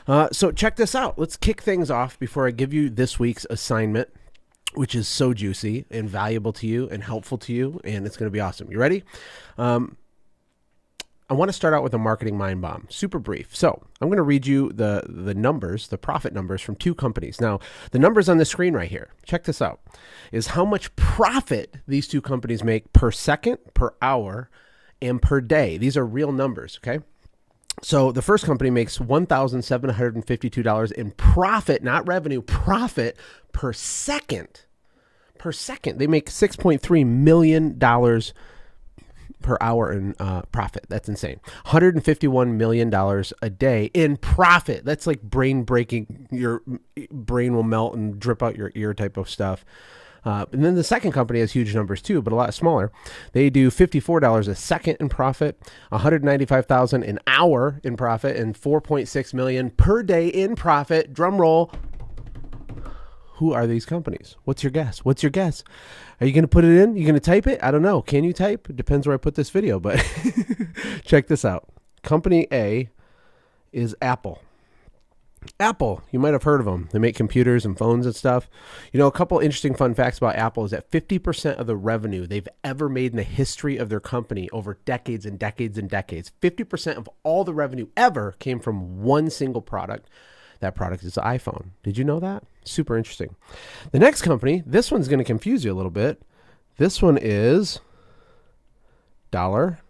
So check this out. Let's kick things off before I give you this week's assignment, which is so juicy and valuable to you and helpful to you, and it's going to be awesome. You ready? I want to start out with a marketing mind bomb, super brief. So I'm going to read you the numbers, the profit numbers from two companies. Now, the numbers on the screen right here, check this out, is how much profit these two companies make per second, per hour, and per day. These are real numbers, okay? So the first company makes $1,752 in profit, not revenue, profit per second. Per second. They make $6.3 million per hour in profit. That's insane. $151 million a day in profit. That's like brain breaking. Your brain will melt and drip out your ear type of stuff. And then the second company has huge numbers too, but a lot smaller. They do $54 a second in profit, $195,000 an hour in profit, and $4.6 million per day in profit. Drum roll. Who are these companies? What's your guess? What's your guess? Are you going to put it in? You going to type it? I don't know. Can you type? It depends where I put this video, but check this out. Company A is Apple. Apple, you might have heard of them. They make computers and phones and stuff. You know, a couple interesting fun facts about Apple is that 50% of the revenue they've ever made in the history of their company over decades and decades and decades, 50% of all the revenue ever came from one single product. That product is the iPhone. Did you know that? Super interesting. The next company, this one's going to confuse you a little bit. This one is Dollar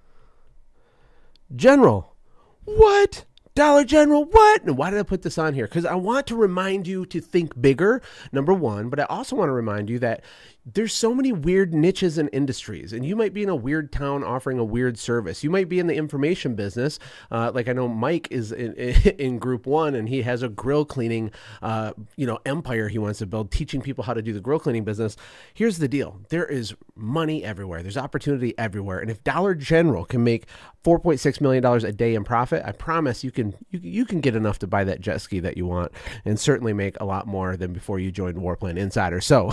General. What? Dollar General, what? And why did I put this on here? Because I want to remind you to think bigger, number one, but I also want to remind you that there's so many weird niches and industries, and you might be in a weird town offering a weird service. You might be in the information business, like I know Mike is in Group 1, and he has a grill cleaning, empire he wants to build, teaching people how to do the grill cleaning business. Here's the deal. There is money everywhere. There's opportunity everywhere. And if Dollar General can make $4.6 million a day in profit, I promise you can get enough to buy that jet ski that you want, and certainly make a lot more than before you joined Warplan Insider. So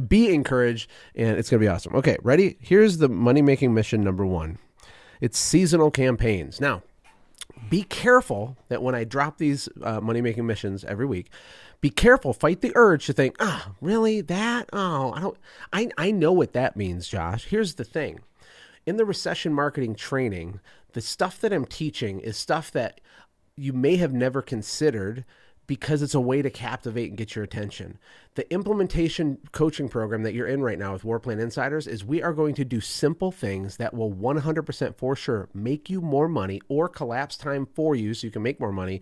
be encouraged, and it's going to be awesome. Okay, ready? Here's the money-making mission number one. It's seasonal campaigns. Now, be careful that when I drop these money-making missions every week, be careful, fight the urge to think, really, that? I know what that means, Josh. Here's the thing. In the recession marketing training, the stuff that I'm teaching is stuff that you may have never considered because it's a way to captivate and get your attention. The implementation coaching program that you're in right now with Warplan Insiders is we are going to do simple things that will 100% for sure make you more money or collapse time for you so you can make more money,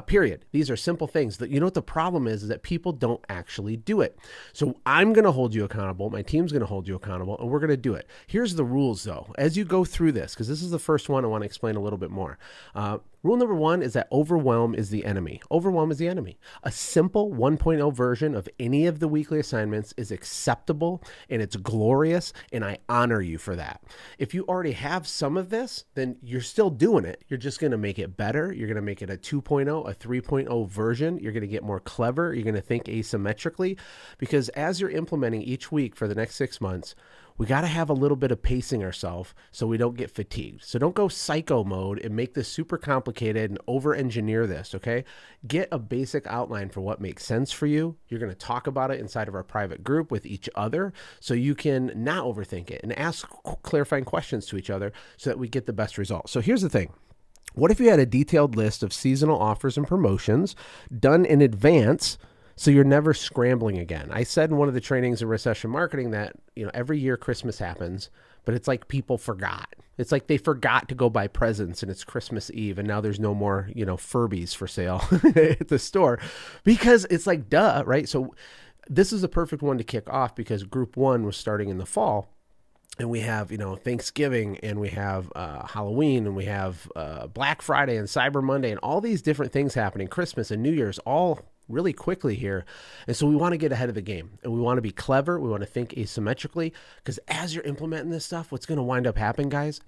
period. These are simple things. That you know what the problem is that people don't actually do it. So I'm going to hold you accountable. My team's going to hold you accountable, and we're going to do it. Here's the rules, though. As you go through this, because this is the first one I want to explain a little bit more. Rule number one is that overwhelm is the enemy. Overwhelm is the enemy. A simple 1.0 version of any of the weekly assignments is acceptable, and it's glorious, and I honor you for that. If you already have some of this, then you're still doing it. You're just going to make it better. You're going to make it a 2.0, a 3.0 version. You're going to get more clever. You're going to think asymmetrically, because as you're implementing each week for the next 6 months, we got to have a little bit of pacing ourselves so we don't get fatigued. So don't go psycho mode and make this super complicated and over-engineer this, okay? Get a basic outline for what makes sense for you. You're going to talk about it inside of our private group with each other so you can not overthink it and ask clarifying questions to each other so that we get the best results. So here's the thing. What if you had a detailed list of seasonal offers and promotions done in advance so you're never scrambling again? I said in one of the trainings in recession marketing that, every year Christmas happens, but it's like people forgot. It's like they forgot to go buy presents and it's Christmas Eve and now there's no more, Furbies for sale at the store because it's like, duh, right? So this is a perfect one to kick off because Group 1 was starting in the fall. And we have, Thanksgiving, and we have Halloween, and we have Black Friday and Cyber Monday, and all these different things happening, Christmas and New Year's, all really quickly here. And so we want to get ahead of the game, and we want to be clever. We want to think asymmetrically, because as you're implementing this stuff, what's going to wind up happening, guys,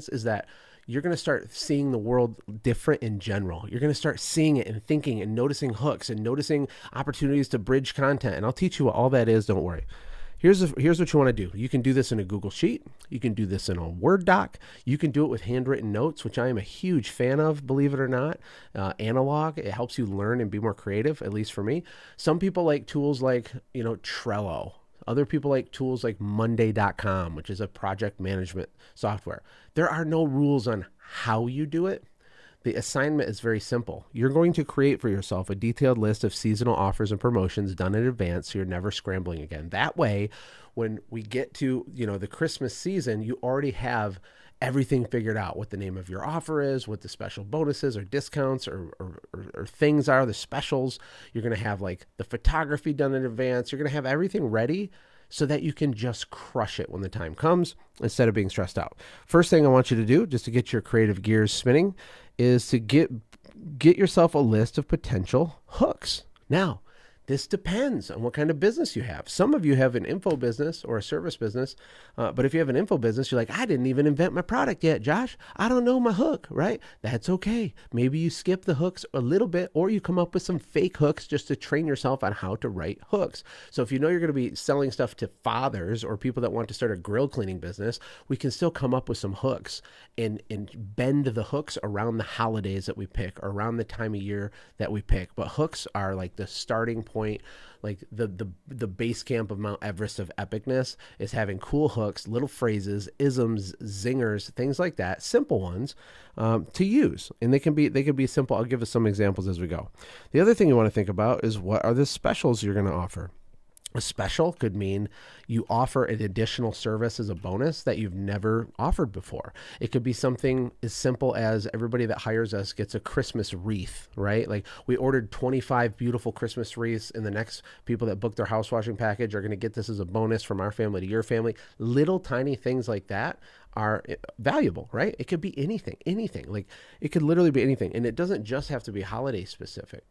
is that you're going to start seeing the world different in general. You're going to start seeing it and thinking and noticing hooks and noticing opportunities to bridge content. And I'll teach you what all that is. Don't worry. Here's what you want to do. You can do this in a Google Sheet. You can do this in a Word doc. You can do it with handwritten notes, which I am a huge fan of, believe it or not. Analog, it helps you learn and be more creative, at least for me. Some people like tools like, Trello. Other people like tools like Monday.com, which is a project management software. There are no rules on how you do it. The assignment is very simple. You're going to create for yourself a detailed list of seasonal offers and promotions done in advance so you're never scrambling again. That way, when we get to, the Christmas season, you already have everything figured out, what the name of your offer is, what the special bonuses or discounts or things are, the specials. You're going to have like the photography done in advance. You're going to have everything ready so that you can just crush it when the time comes instead of being stressed out. First thing I want you to do, just to get your creative gears spinning, is to get yourself a list of potential hooks. Now, this depends on what kind of business you have. Some of you have an info business or a service business, but if you have an info business, you're like, I didn't even invent my product yet, Josh. I don't know my hook, right? That's okay. Maybe you skip the hooks a little bit, or you come up with some fake hooks just to train yourself on how to write hooks. So if you know you're going to be selling stuff to fathers or people that want to start a grill cleaning business, we can still come up with some hooks and bend the hooks around the holidays that we pick or around the time of year that we pick. But hooks are like the starting point, like the base camp of Mount Everest of epicness is having cool hooks, little phrases, isms, zingers, things like that, simple ones to use. And they can be simple. I'll give us some examples as we go. The other thing you want to think about is what are the specials you're going to offer. A special could mean you offer an additional service as a bonus that you've never offered before. It could be something as simple as everybody that hires us gets a Christmas wreath, right? Like we ordered 25 beautiful Christmas wreaths, and the next people that book their house washing package are going to get this as a bonus from our family to your family. Little tiny things like that are valuable, right? It could be anything. Like it could literally be anything. And it doesn't just have to be holiday specific.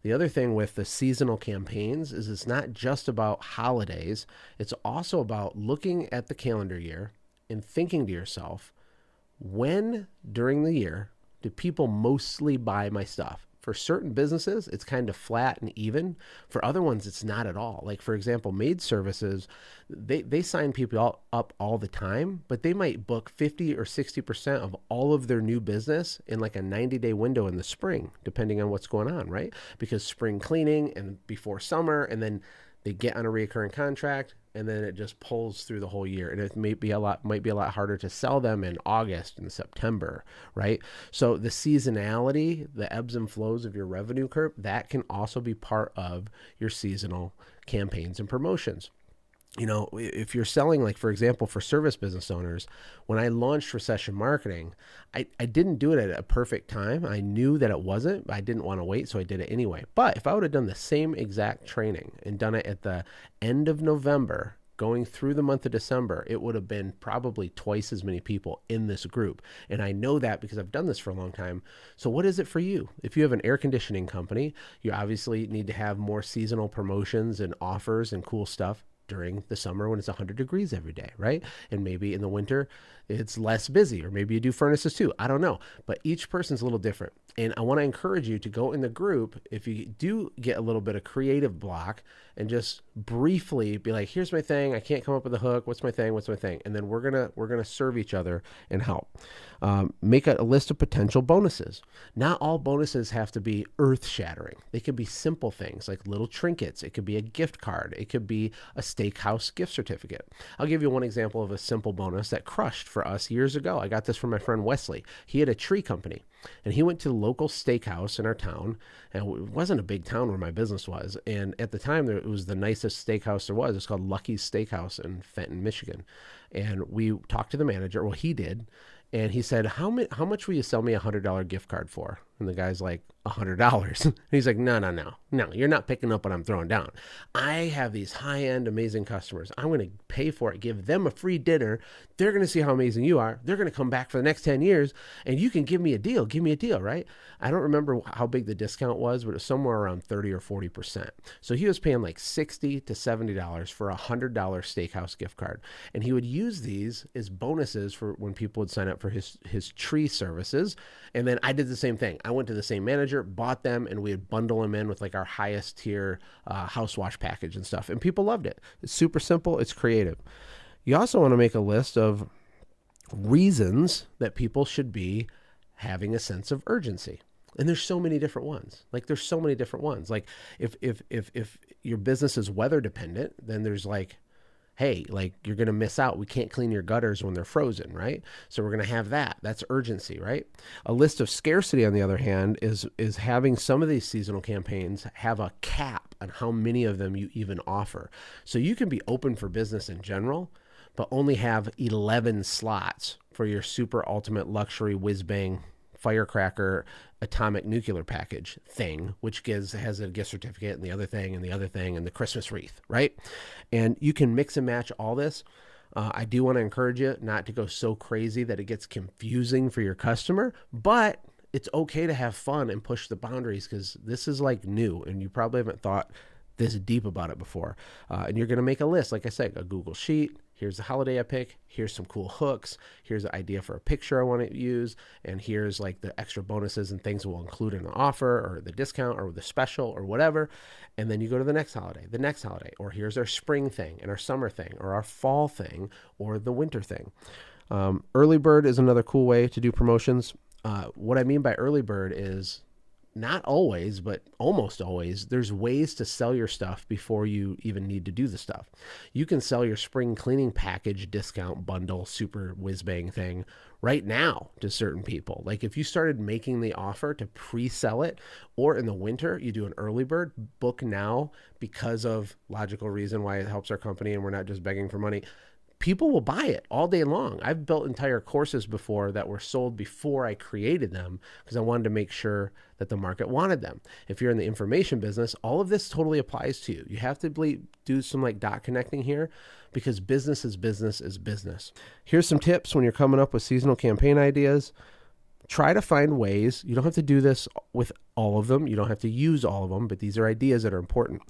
The other thing with the seasonal campaigns is it's not just about holidays. It's also about looking at the calendar year and thinking to yourself, when during the year do people mostly buy my stuff? For certain businesses, it's kind of flat and even. For other ones, it's not at all. Like, for example, maid services, they sign people up all the time, but they might book 50 or 60% of all of their new business in like a 90-day window in the spring, depending on what's going on, right? Because spring cleaning and before summer, and then they get on a recurring contract, and then it just pulls through the whole year. And it might be a lot harder to sell them in August and September, right? So the seasonality, the ebbs and flows of your revenue curve, that can also be part of your seasonal campaigns and promotions. If you're selling, like, for example, for service business owners, when I launched Recession Marketing, I didn't do it at a perfect time. I knew that it wasn't. I didn't want to wait, so I did it anyway. But if I would have done the same exact training and done it at the end of November, going through the month of December, it would have been probably twice as many people in this group. And I know that because I've done this for a long time. So what is it for you? If you have an air conditioning company, you obviously need to have more seasonal promotions and offers and cool stuff during the summer when it's 100 degrees every day, right? And maybe in the winter, it's less busy, or maybe you do furnaces too. I don't know, but each person's a little different. And I want to encourage you to go in the group, if you do get a little bit of creative block, and just briefly be like, here's my thing. I can't come up with a hook. What's my thing? And then we're gonna serve each other and help. Make a list of potential bonuses. Not all bonuses have to be earth-shattering. They could be simple things like little trinkets. It could be a gift card. It could be a steakhouse gift certificate. I'll give you one example of a simple bonus that crushed for us years ago. I got this from my friend Wesley. He had a tree company, and he went to the local steakhouse in our town, and it wasn't a big town where my business was. And at the time, it was the nicest steakhouse there was. It's called Lucky's Steakhouse in Fenton, Michigan. And we talked to the manager. Well, he did. And he said, how much will you sell me a $100 gift card for? And the guy's like, $100. He's like, no, you're not picking up what I'm throwing down. I have these high-end, amazing customers. I'm going to pay for it, give them a free dinner. They're going to see how amazing you are. They're going to come back for the next 10 years, and you can give me a deal. Give me a deal, right? I don't remember how big the discount was, but it was somewhere around 30 or 40%. So he was paying like $60 to $70 for a $100 steakhouse gift card. And he would use these as bonuses for when people would sign up for his tree services. And then I did the same thing. I went to the same manager, bought them, and we would bundle them in with like our highest tier house wash package and stuff. And people loved it. It's super simple. It's creative. You also want to make a list of reasons that people should be having a sense of urgency. And there's so many different ones. Like if your business is weather dependent, then there's like, hey, like you're going to miss out. We can't clean your gutters when they're frozen, right? So we're going to have that. That's urgency, right? A list of scarcity, on the other hand, is having some of these seasonal campaigns have a cap on how many of them you even offer. So you can be open for business in general, but only have 11 slots for your super ultimate luxury whiz-bang firecracker atomic nuclear package thing, which has a gift certificate and the other thing and the other thing and the Christmas wreath, right? And you can mix and match all this. I do want to encourage you not to go so crazy that it gets confusing for your customer, but it's okay to have fun and push the boundaries, because this is like new and you probably haven't thought this deep about it before. And you're going to make a list, like I said, a Google Sheet. Here's the holiday I pick. Here's some cool hooks. Here's the idea for a picture I want to use. And here's like the extra bonuses and things we'll include in the offer or the discount or the special or whatever. And then you go to the next holiday, or here's our spring thing and our summer thing or our fall thing or the winter thing. Early bird is another cool way to do promotions. What I mean by early bird is not always, but almost always, there's ways to sell your stuff before you even need to do the stuff. You can sell your spring cleaning package, discount, bundle, super whiz-bang thing right now to certain people. Like if you started making the offer to pre-sell it, or in the winter, you do an early bird, book now because of logical reason why it helps our company and we're not just begging for money. People will buy it all day long. I've built entire courses before that were sold before I created them because I wanted to make sure that the market wanted them. If you're in the information business, all of this totally applies to you. You have to do some like dot connecting here, because business is business is business. Here's some tips when you're coming up with seasonal campaign ideas. Try to find ways. You don't have to do this with all of them. You don't have to use all of them, but these are ideas that are important.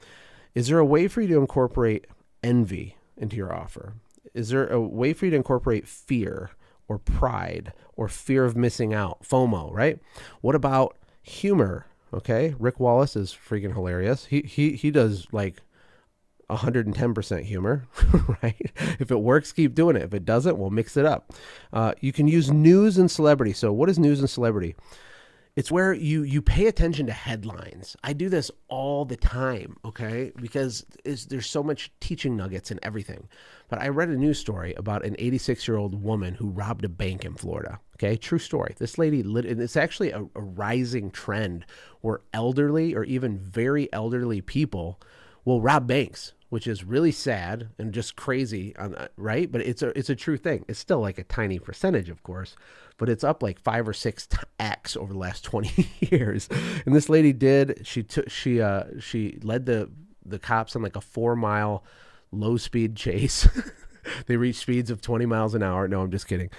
Is there a way for you to incorporate envy into your offer? Is there a way for you to incorporate fear or pride or fear of missing out, FOMO, right? What about humor? Okay. Rick Wallace is freaking hilarious. He does like 110% humor, right? If it works, keep doing it. If it doesn't, we'll mix it up. You can use news and celebrity. So what is news and celebrity? It's where you pay attention to headlines. I do this all the time, okay? Because there's so much teaching nuggets in everything. But I read a news story about an 86-year-old woman who robbed a bank in Florida, okay? True story. This lady, and it's actually a rising trend where elderly or even very elderly people will rob banks, which is really sad and just crazy, right? But it's a true thing. It's still like a tiny percentage, of course, but it's up like 5 or 6x over the last 20 years. And this lady she led the cops on like a 4-mile low speed chase. They reached speeds of 20 miles an hour. No, I'm just kidding.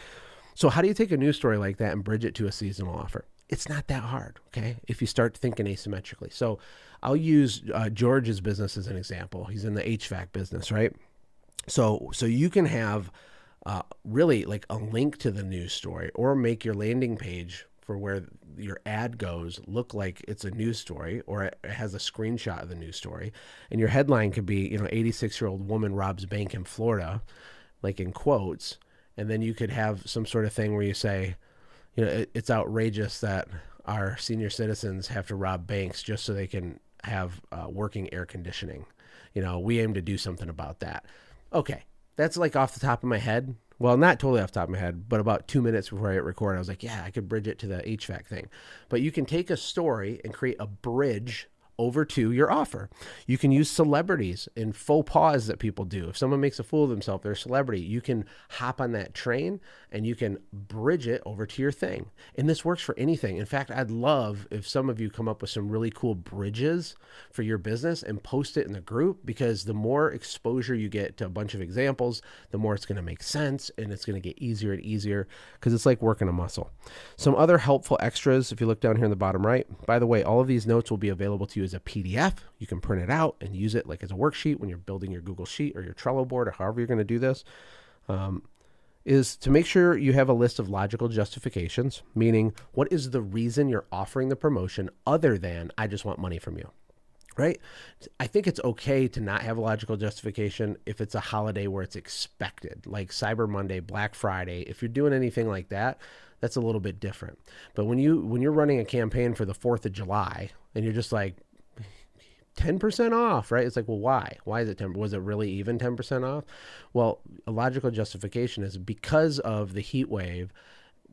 So how do you take a news story like that and bridge it to a seasonal offer? It's not that hard, okay, if you start thinking asymmetrically. So I'll use George's business as an example. He's in the HVAC business, right? So you can have really like a link to the news story, or make your landing page for where your ad goes look like it's a news story, or it has a screenshot of the news story. And your headline could be, 86-year-old woman robs bank in Florida, like in quotes. And then you could have some sort of thing where you say, it's outrageous that our senior citizens have to rob banks just so they can have working air conditioning. We aim to do something about that. Okay, that's like off the top of my head. Well, not totally off the top of my head, but about 2 minutes before I hit record, I was like, yeah, I could bridge it to the HVAC thing. But you can take a story and create a bridge over to your offer. You can use celebrities and faux pas that people do. If someone makes a fool of themselves, they're a celebrity, you can hop on that train and you can bridge it over to your thing. And this works for anything. In fact, I'd love if some of you come up with some really cool bridges for your business and post it in the group, because the more exposure you get to a bunch of examples, the more it's going to make sense, and it's going to get easier and easier, because it's like working a muscle. Some other helpful extras, if you look down here in the bottom right, by the way, all of these notes will be available to you as a PDF. You can print it out and use it like as a worksheet when you're building your Google Sheet or your Trello board, or however you're going to do this. is to make sure you have a list of logical justifications, meaning what is the reason you're offering the promotion other than I just want money from you, right? I think it's okay to not have a logical justification if it's a holiday where it's expected, like Cyber Monday, Black Friday. If you're doing anything like that, that's a little bit different. But when you're running a campaign for the 4th of July and you're just like 10% off, right? It's like, well, why? Why is it 10? Was it really even 10% off? Well, a logical justification is because of the heat wave,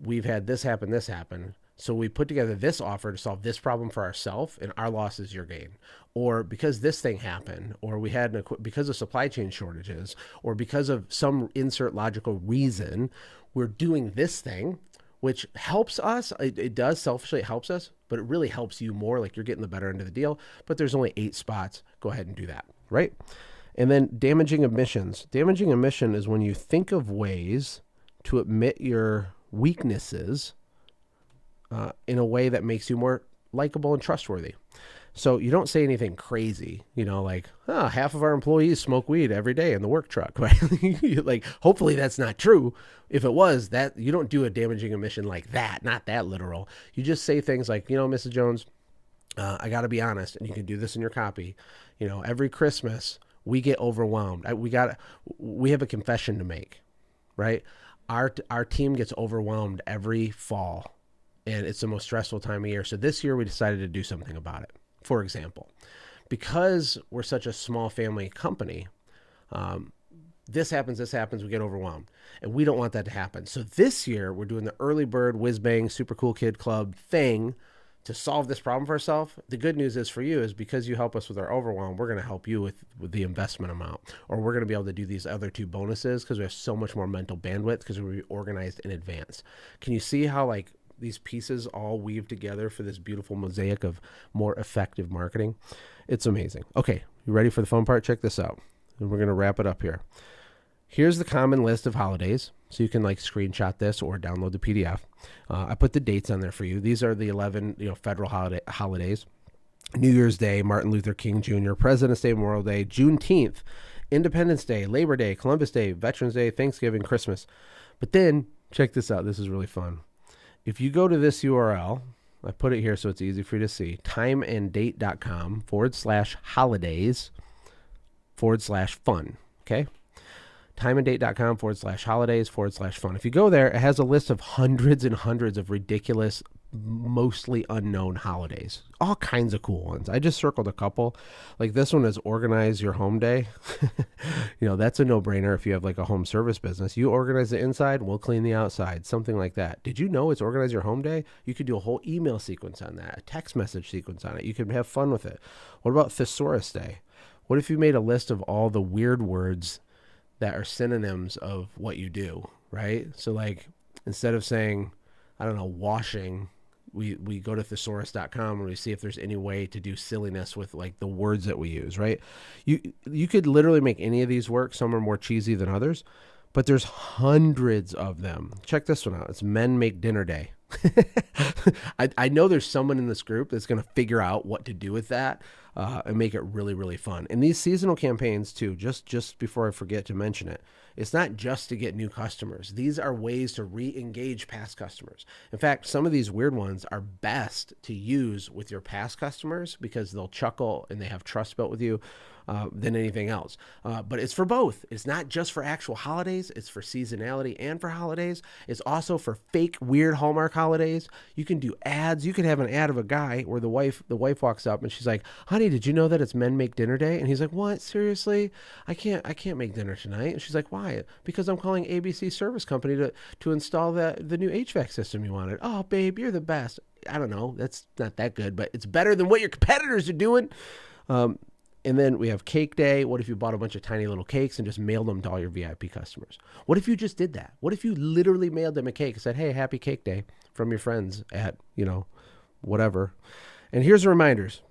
we've had this happen. So we put together this offer to solve this problem for ourselves, and our loss is your gain. Or because this thing happened, or we had because of supply chain shortages, or because of some insert logical reason, we're doing this thing, which helps us. It does selfishly, it helps us, but it really helps you more. Like you're getting the better end of the deal, but there's only 8 spots. Go ahead and do that, right? And then damaging omissions. Damaging omission is when you think of ways to admit your weaknesses in a way that makes you more likable and trustworthy. So you don't say anything crazy, like, half of our employees smoke weed every day in the work truck, right? Like, hopefully that's not true. If it was, that you don't do a damaging omission like that, not that literal. You just say things like, Mrs. Jones, I got to be honest, and you can do this in your copy. Every Christmas we get overwhelmed. We have a confession to make, right? Our team gets overwhelmed every fall, and it's the most stressful time of year. So this year we decided to do something about it. For example, because we're such a small family company, this happens, we get overwhelmed. And we don't want that to happen. So this year, we're doing the early bird, whiz bang, super cool kid club thing to solve this problem for ourselves. The good news is for you is because you help us with our overwhelm, we're going to help you with the investment amount. Or we're going to be able to do these other 2 bonuses because we have so much more mental bandwidth because we're organized in advance. Can you see how these pieces all weave together for this beautiful mosaic of more effective marketing? It's amazing. Okay, you ready for the fun part? Check this out. And we're going to wrap it up here. Here's the common list of holidays. So you can screenshot this or download the PDF. I put the dates on there for you. These are the 11 federal holidays. New Year's Day, Martin Luther King Jr., President's Day, Memorial Day, Juneteenth, Independence Day, Labor Day, Columbus Day, Veterans Day, Thanksgiving, Christmas. But then, check this out. This is really fun. If you go to this URL, I put it here so it's easy for you to see, timeanddate.com/holidays/fun, okay? timeanddate.com/holidays/fun. If you go there, it has a list of hundreds and hundreds of ridiculous, mostly unknown holidays. All kinds of cool ones. I just circled a couple. Like this one is Organize Your Home Day. That's a no-brainer if you have a home service business. You organize the inside, we'll clean the outside. Something like that. Did you know it's Organize Your Home Day? You could do a whole email sequence on that, a text message sequence on it. You could have fun with it. What about Thesaurus Day? What if you made a list of all the weird words that are synonyms of what you do, right? So instead of saying, I don't know, washing, we go to thesaurus.com and we see if there's any way to do silliness with the words that we use, right? You could literally make any of these work. Some are more cheesy than others, but there's hundreds of them. Check this one out. It's Men Make Dinner Day. I know there's someone in this group that's going to figure out what to do with that and make it really, really fun. And these seasonal campaigns too, just before I forget to mention it, it's not just to get new customers. These are ways to re-engage past customers. In fact, some of these weird ones are best to use with your past customers because they'll chuckle and they have trust built with you than anything else. But it's for both. It's not just for actual holidays. It's for seasonality and for holidays. It's also for fake, weird Hallmark holidays. You can do ads. You could have an ad of a guy where the wife walks up and she's like, honey, did you know that it's Men Make Dinner Day? And he's like, what? Seriously? I can't make dinner tonight. And she's like, why? Because I'm calling ABC Service Company to install the new HVAC system you wanted. Oh, babe, you're the best. I don't know. That's not that good, but it's better than what your competitors are doing. And then we have Cake Day. What if you bought a bunch of tiny little cakes and just mailed them to all your VIP customers? What if you just did that? What if you literally mailed them a cake and said, hey, happy Cake Day from your friends at, whatever. And here's the reminders.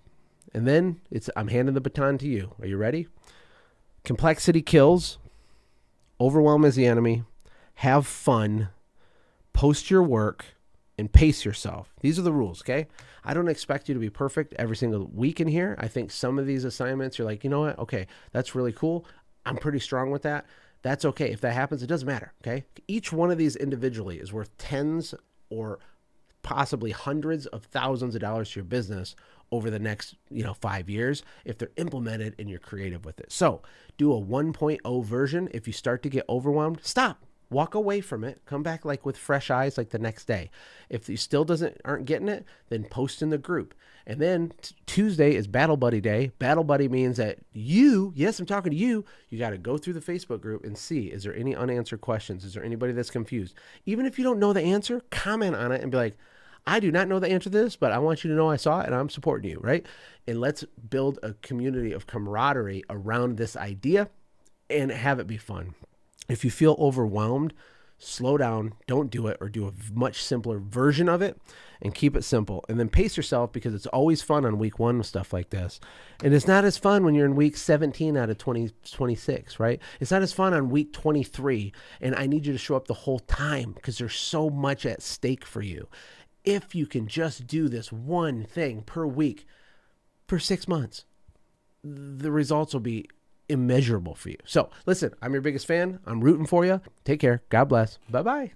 And then I'm handing the baton to you. Are you ready? Complexity kills. Overwhelm is the enemy. Have fun. Post your work. And pace yourself. These are the rules, okay? I don't expect you to be perfect every single week in here. I think some of these assignments, you're like, you know what? Okay, that's really cool. I'm pretty strong with that. That's okay. If that happens, it doesn't matter. Okay. Each one of these individually is worth tens or possibly hundreds of thousands of dollars to your business over the next 5 years if they're implemented and you're creative with it. So do a 1.0 version. If you start to get overwhelmed, stop, walk away from it, come back like with fresh eyes like the next day. If you still aren't getting it, then post in the group. And then Tuesday is Battle Buddy Day. Battle Buddy means that yes, I'm talking to you got to go through the Facebook group and see, is there any unanswered questions? Is there anybody that's confused? Even if you don't know the answer, comment on it and be like, I do not know the answer to this, but I want you to know I saw it and I'm supporting you, right? And let's build a community of camaraderie around this idea and have it be fun. If you feel overwhelmed, slow down, don't do it, or do a much simpler version of it and keep it simple. And then pace yourself, because it's always fun on week 1 with stuff like this. And it's not as fun when you're in week 17 out of 26, right? It's not as fun on week 23. And I need you to show up the whole time because there's so much at stake for you. If you can just do this one thing per week for 6 months, the results will be immeasurable for you. So listen, I'm your biggest fan. I'm rooting for you. Take care. God bless. Bye-bye.